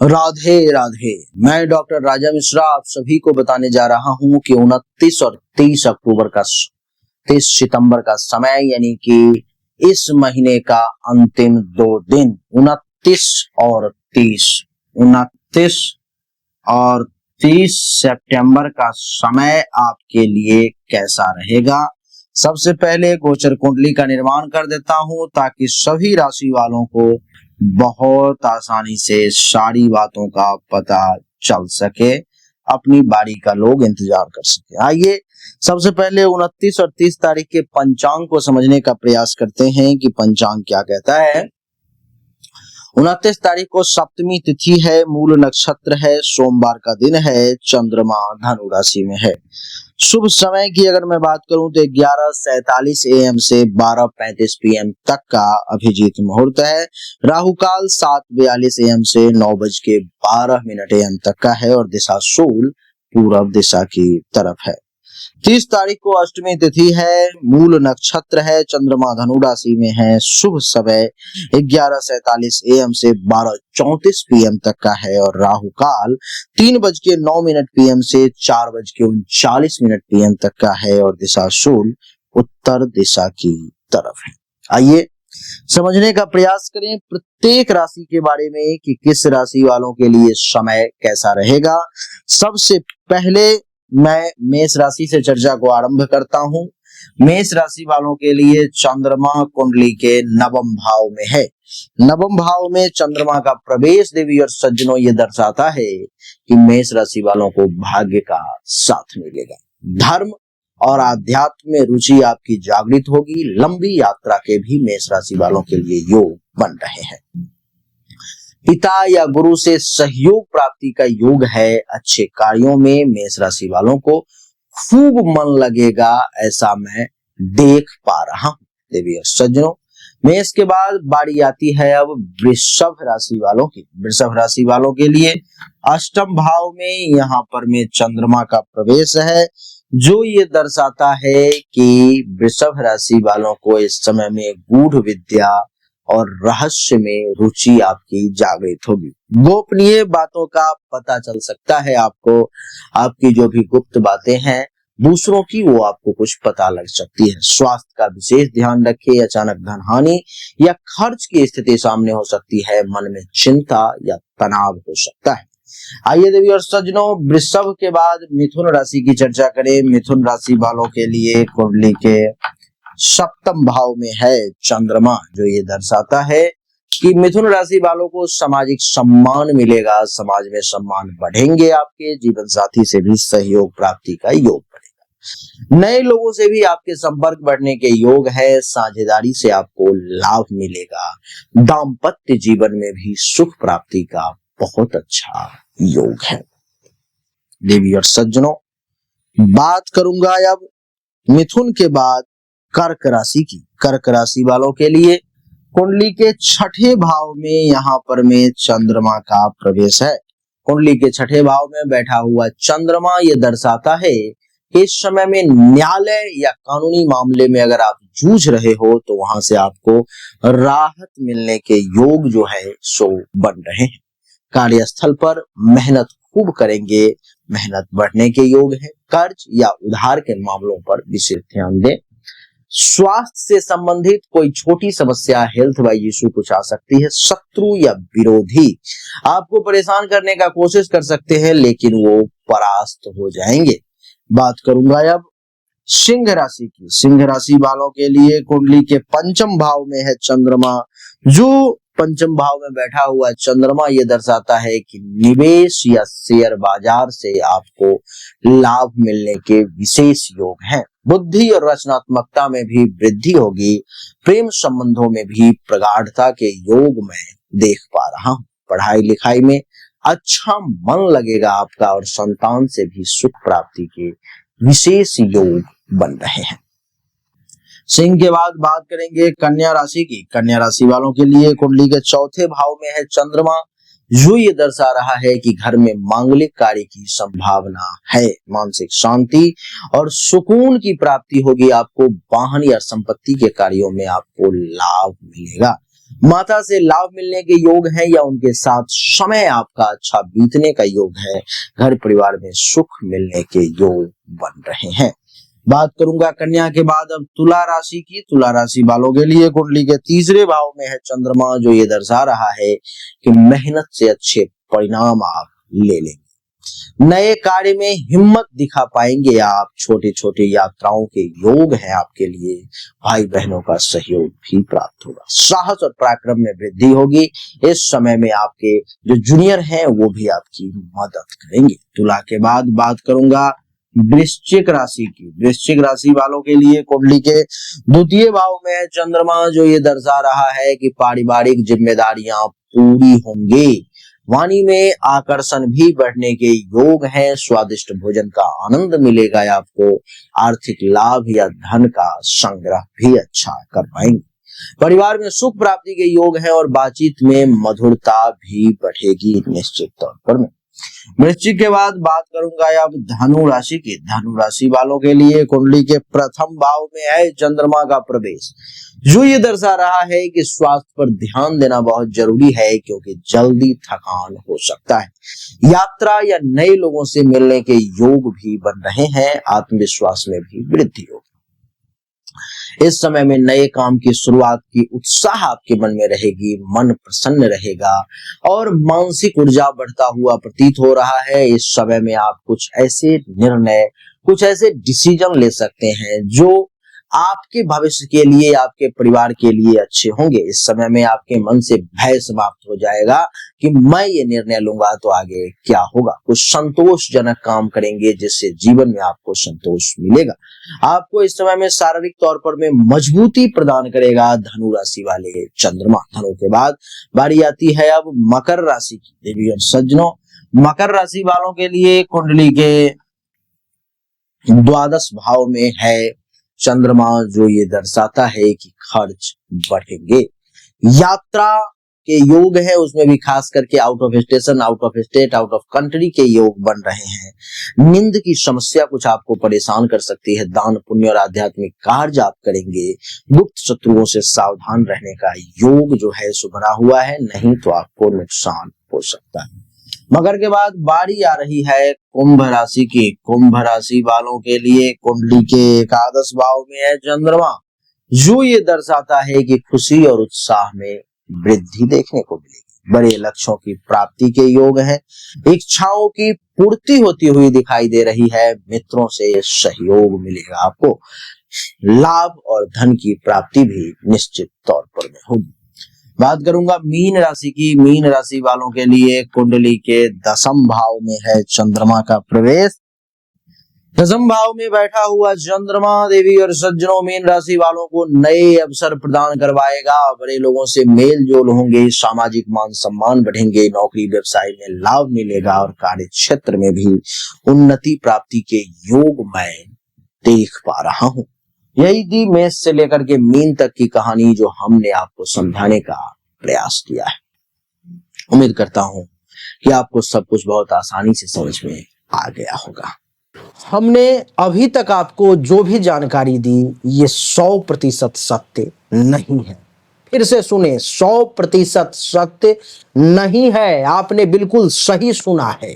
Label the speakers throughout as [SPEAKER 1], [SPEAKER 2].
[SPEAKER 1] राधे राधे। मैं डॉक्टर राजा मिश्रा आप सभी को बताने जा रहा हूं कि 29 और 30 अक्टूबर का 30 सितंबर का समय यानी कि इस महीने का अंतिम 2 दिन 29 और 30 29 और 30 सितंबर का समय आपके लिए कैसा रहेगा। सबसे पहले गोचर कुंडली का निर्माण कर देता हूं ताकि सभी राशि वालों को बहुत आसानी से सारी बातों का पता चल सके, अपनी बारी का लोग इंतजार कर सके। आइए सबसे पहले 29 और 30 तारीख के पंचांग को समझने का प्रयास करते हैं कि पंचांग क्या कहता है। 29 तारीख को सप्तमी तिथि है, मूल नक्षत्र है, सोमवार का दिन है, चंद्रमा धनु राशि में है। शुभ समय की अगर मैं बात करूं तो 11:47 AM से 12:35 PM तक का अभिजीत मुहूर्त है। राहु काल 7:42 AM से 9:12 AM तक का है और दिशा शूल पूर्व दिशा की तरफ है। 30 तारीख को अष्टमी तिथि है, मूल नक्षत्र है, चंद्रमा धनु राशि में है, शुभ समय 11:47 AM से 12:34 PM तक का है और राहु काल 3:09 PM से 4:39 PM तक का है और दिशा शूल उत्तर दिशा की तरफ है। आइए समझने का प्रयास करें प्रत्येक राशि के बारे में कि किस राशि वालों के लिए समय कैसा रहेगा। सबसे पहले मैं मेष राशि से चर्चा को आरंभ करता हूं। मेष राशि वालों के लिए चंद्रमा कुंडली के नवम भाव में है। नवम भाव में चंद्रमा का प्रवेश देवी और सज्जनों ये दर्शाता है कि मेष राशि वालों को भाग्य का साथ मिलेगा। धर्म और आध्यात्म में रुचि आपकी जागृत होगी। लंबी यात्रा के भी मेष राशि वालों के लिए योग बन रहे हैं। पिता या गुरु से सहयोग प्राप्ति का योग है। अच्छे कार्यों में मेष राशि वालों को खूब मन लगेगा, ऐसा मैं देख पा रहा हूं। देवी और सज्जनों, मेष के बाद बारी आती है अब वृषभ राशि वालों की। वृषभ राशि वालों के लिए अष्टम भाव में यहाँ पर में चंद्रमा का प्रवेश है, जो ये दर्शाता है कि वृषभ राशि वालों को इस समय में गूढ़ विद्या और रहस्य में रुचि आपकी जागृत होगी। गोपनीय बातों का पता चल सकता है आपको। आपकी जो भी गुप्त बातें हैं दूसरों की, वो आपको कुछ पता लग सकती है। स्वास्थ्य का विशेष ध्यान रखें। अचानक धन हानि या खर्च की स्थिति सामने हो सकती है। मन में चिंता या तनाव हो सकता है। आइए देवी और सज्जनों, वृषभ के बाद मिथुन राशि की चर्चा करें। मिथुन राशि वालों के लिए कुंडली के सप्तम भाव में है चंद्रमा, जो ये दर्शाता है कि मिथुन राशि वालों को सामाजिक सम्मान मिलेगा। समाज में सम्मान बढ़ेंगे। आपके जीवन साथी से भी सहयोग प्राप्ति का योग बढ़ेगा। नए लोगों से भी आपके संपर्क बढ़ने के योग है। साझेदारी से आपको लाभ मिलेगा। दाम्पत्य जीवन में भी सुख प्राप्ति का बहुत अच्छा योग है। देवी और सज्जनों, बात करूंगा अब मिथुन के बाद कर्क राशि की। कर्क राशि वालों के लिए कुंडली के छठे भाव में यहाँ पर में चंद्रमा का प्रवेश है। कुंडली के छठे भाव में बैठा हुआ चंद्रमा ये दर्शाता है कि इस समय में न्यायालय या कानूनी मामले में अगर आप जूझ रहे हो तो वहां से आपको राहत मिलने के योग जो है सो बन रहे हैं। कार्यस्थल पर मेहनत खूब करेंगे। मेहनत बढ़ने के योग है। कर्ज या उधार के मामलों पर विशेष ध्यान दें। स्वास्थ्य से संबंधित कोई छोटी समस्या, हेल्थ वाइज इशू कुछ आ सकती है। शत्रु या विरोधी आपको परेशान करने का कोशिश कर सकते हैं, लेकिन वो परास्त हो जाएंगे। बात करूंगा अब सिंह राशि की। सिंह राशि वालों के लिए कुंडली के पंचम भाव में है चंद्रमा। जो पंचम भाव में बैठा हुआ चंद्रमा ये दर्शाता है कि निवेश या शेयर बाजार से आपको लाभ मिलने के विशेष योग हैं। बुद्धि और रचनात्मकता में भी वृद्धि होगी। प्रेम संबंधों में भी प्रगाढ़ता के योग मैं देख पा रहा हूं। पढ़ाई लिखाई में अच्छा मन लगेगा आपका और संतान से भी सुख प्राप्ति के विशेष योग बन रहे हैं। सिंह के बाद बात करेंगे कन्या राशि की। कन्या राशि वालों के लिए कुंडली के चौथे भाव में है चंद्रमा, जो ये दर्शा रहा है कि घर में मांगलिक कार्य की संभावना है। मानसिक शांति और सुकून की प्राप्ति होगी। आपको वाहन या संपत्ति के कार्यों में आपको लाभ मिलेगा। माता से लाभ मिलने के योग है या उनके साथ समय आपका अच्छा बीतने का योग है। घर परिवार में सुख मिलने के योग बन रहे हैं। बात करूंगा कन्या के बाद अब तुला राशि की। तुला राशि वालों के लिए कुंडली के तीसरे भाव में है चंद्रमा, जो ये दर्शा रहा है कि मेहनत से अच्छे परिणाम आप ले लेंगे। नए कार्य में हिम्मत दिखा पाएंगे आप। छोटे छोटे यात्राओं के योग है आपके लिए। भाई बहनों का सहयोग भी प्राप्त होगा। साहस और पराक्रम में वृद्धि होगी। इस समय में आपके जो जूनियर हैं वो भी आपकी मदद करेंगे। तुला के बाद बात करूंगा वृश्चिक राशि की। वृश्चिक राशि वालों के लिए कुंडली के द्वितीय भाव में है चंद्रमा, जो ये दर्शा रहा है कि पारिवारिक जिम्मेदारियां पूरी होंगी। वाणी में आकर्षण भी बढ़ने के योग हैं। स्वादिष्ट भोजन का आनंद मिलेगा आपको। आर्थिक लाभ या धन का संग्रह भी अच्छा कर पाएंगे। परिवार में सुख प्राप्ति के योग है और बातचीत में मधुरता भी बढ़ेगी निश्चित तौर पर। वृश्चिक के बाद बात करूंगा अब धनु राशि की। धनु राशि वालों के लिए कुंडली के प्रथम भाव में है चंद्रमा का प्रवेश, जो ये दर्शा रहा है कि स्वास्थ्य पर ध्यान देना बहुत जरूरी है, क्योंकि जल्दी थकान हो सकता है। यात्रा या नए लोगों से मिलने के योग भी बन रहे हैं। आत्मविश्वास में भी वृद्धि होगी। इस समय में नए काम की शुरुआत की उत्साह आपके मन में रहेगी। मन प्रसन्न रहेगा और मानसिक ऊर्जा बढ़ता हुआ प्रतीत हो रहा है। इस समय में आप कुछ ऐसे निर्णय, कुछ ऐसे डिसीजन ले सकते हैं जो आपके भविष्य के लिए, आपके परिवार के लिए अच्छे होंगे। इस समय में आपके मन से भय समाप्त हो जाएगा कि मैं ये निर्णय लूंगा तो आगे क्या होगा। कुछ संतोषजनक काम करेंगे जिससे जीवन में आपको संतोष मिलेगा। आपको इस समय में शारीरिक तौर पर में मजबूती प्रदान करेगा धनु राशि वाले चंद्रमा। धनु के बाद बारी आती है अब मकर राशि की। देवी और सज्जनों, मकर राशि वालों के लिए कुंडली के द्वादश भाव में है चंद्रमा, जो ये दर्शाता है कि खर्च बढ़ेंगे। यात्रा के योग है, उसमें भी खास करके out of station, out of state, out of country के योग बन रहे हैं। नींद की समस्या कुछ आपको परेशान कर सकती है। दान पुण्य और आध्यात्मिक कार्य आप करेंगे। गुप्त शत्रुओं से सावधान रहने का योग जो है सो बना हुआ है, नहीं तो आपको नुकसान हो सकता है। मकर के बाद बारी आ रही है कुंभ राशि की। कुंभ राशि वालों के लिए कुंडली के एकादश भाव में है चंद्रमा, जो ये दर्शाता है कि खुशी और उत्साह में वृद्धि देखने को मिलेगी। बड़े लक्ष्यों की प्राप्ति के योग हैं। इच्छाओं की पूर्ति होती हुई दिखाई दे रही है। मित्रों से सहयोग मिलेगा आपको। लाभ और धन की प्राप्ति भी निश्चित तौर पर में होगी। बात करूंगा मीन राशि की। मीन राशि वालों के लिए कुंडली के दसम भाव में है चंद्रमा का प्रवेश। दसम भाव में बैठा हुआ चंद्रमा देवी और सज्जनों मीन राशि वालों को नए अवसर प्रदान करवाएगा। बड़े लोगों से मेल जोल होंगे। सामाजिक मान सम्मान बढ़ेंगे। नौकरी व्यवसाय में लाभ मिलेगा और कार्य क्षेत्र में भी उन्नति प्राप्ति के योग मैं देख पा रहा हूं। यही थी मेष से लेकर के मीन तक की कहानी, जो हमने आपको समझाने का प्रयास किया है। उम्मीद करता हूं कि आपको सब कुछ बहुत आसानी से समझ में आ गया होगा। हमने अभी तक आपको जो भी जानकारी दी, ये 100% सत्य नहीं है। फिर से सुने, 100% सत्य नहीं है। आपने बिल्कुल सही सुना है।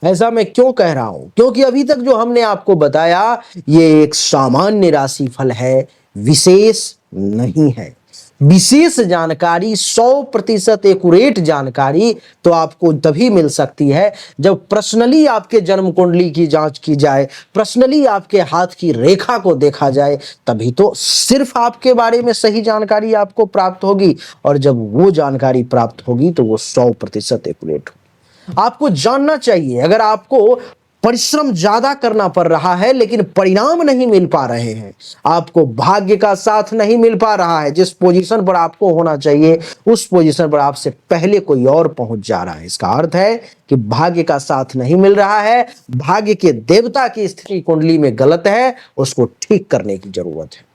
[SPEAKER 1] ऐसा मैं क्यों कह रहा हूं? क्योंकि अभी तक जो हमने आपको बताया, ये एक सामान्य राशि फल है, विशेष नहीं है। विशेष जानकारी, 100% एक्यूरेट जानकारी तो आपको तभी मिल सकती है जब पर्सनली आपके जन्म कुंडली की जांच की जाए, पर्सनली आपके हाथ की रेखा को देखा जाए, तभी तो सिर्फ आपके बारे में सही जानकारी आपको प्राप्त होगी। और जब वो जानकारी प्राप्त होगी तो वो 100% एक्यूरेट होगी। आपको जानना चाहिए, अगर आपको परिश्रम ज्यादा करना पड़ रहा है लेकिन परिणाम नहीं मिल पा रहे हैं, आपको भाग्य का साथ नहीं मिल पा रहा है, जिस पोजीशन पर आपको होना चाहिए उस पोजीशन पर आपसे पहले कोई और पहुंच जा रहा है, इसका अर्थ है कि भाग्य का साथ नहीं मिल रहा है। भाग्य के देवता की स्थिति कुंडली में गलत है, उसको ठीक करने की जरूरत है।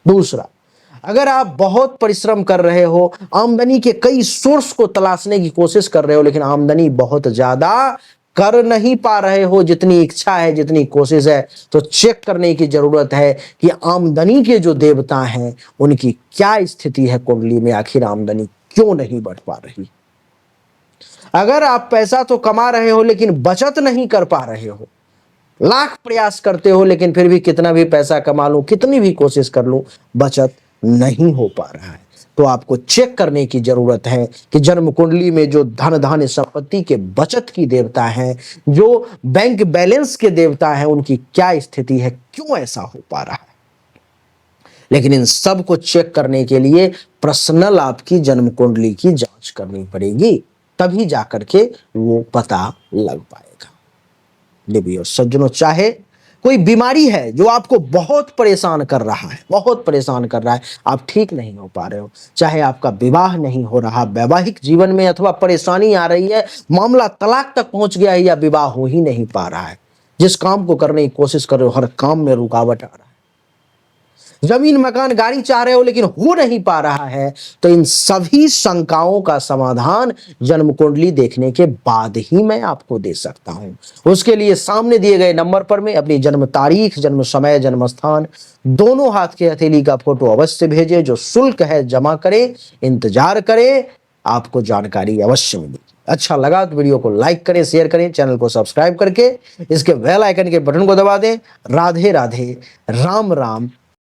[SPEAKER 1] दूसरा, अगर आप बहुत परिश्रम कर रहे हो, आमदनी के कई सोर्स को तलाशने की कोशिश कर रहे हो, लेकिन आमदनी बहुत ज्यादा कर नहीं पा रहे हो, जितनी इच्छा है, जितनी कोशिश है, तो चेक करने की जरूरत है कि आमदनी के जो देवता हैं उनकी क्या स्थिति है कुंडली में, आखिर आमदनी क्यों नहीं बढ़ पा रही। अगर आप पैसा तो कमा रहे हो लेकिन बचत नहीं कर पा रहे हो, लाख प्रयास करते हो लेकिन फिर भी कितना भी पैसा कमा लूं, कितनी भी कोशिश कर लूं, बचत नहीं हो पा रहा है, तो आपको चेक करने की जरूरत है कि जन्म कुंडली में जो धन धान्य संपत्ति के बचत की देवता हैं, जो बैंक बैलेंस के देवता हैं, उनकी क्या स्थिति है, क्यों ऐसा हो पा रहा है। लेकिन इन सब को चेक करने के लिए पर्सनल आपकी जन्म कुंडली की जांच करनी पड़ेगी, तभी जाकर के वो पता लग पाएगा। देवी और सज्जनों, चाहे कोई बीमारी है जो आपको बहुत परेशान कर रहा है, बहुत परेशान कर रहा है, आप ठीक नहीं हो पा रहे हो, चाहे आपका विवाह नहीं हो रहा, वैवाहिक जीवन में अथवा परेशानी आ रही है, मामला तलाक तक पहुंच गया है या विवाह हो ही नहीं पा रहा है, जिस काम को करने की कोशिश कर रहे हो हर काम में रुकावट आ रहा है, जमीन मकान गाड़ी चाह रहे हो लेकिन हो नहीं पा रहा है, तो इन सभी शंकाओं का समाधान जन्म कुंडली देखने के बाद ही मैं आपको दे सकता हूं। उसके लिए सामने दिए गए नंबर पर में अपनी जन्म तारीख, जन्म समय, जन्म स्थान दोनों हाथ के हथेली का फोटो अवश्य भेजें। जो शुल्क है जमा करें, इंतजार करें, आपको जानकारी अवश्य मिलेगी। अच्छा लगा तो वीडियो को लाइक करें, शेयर करें, चैनल को सब्सक्राइब करके इसके बेल आइकन के बटन को दबा दें। राधे राधे, राम राम,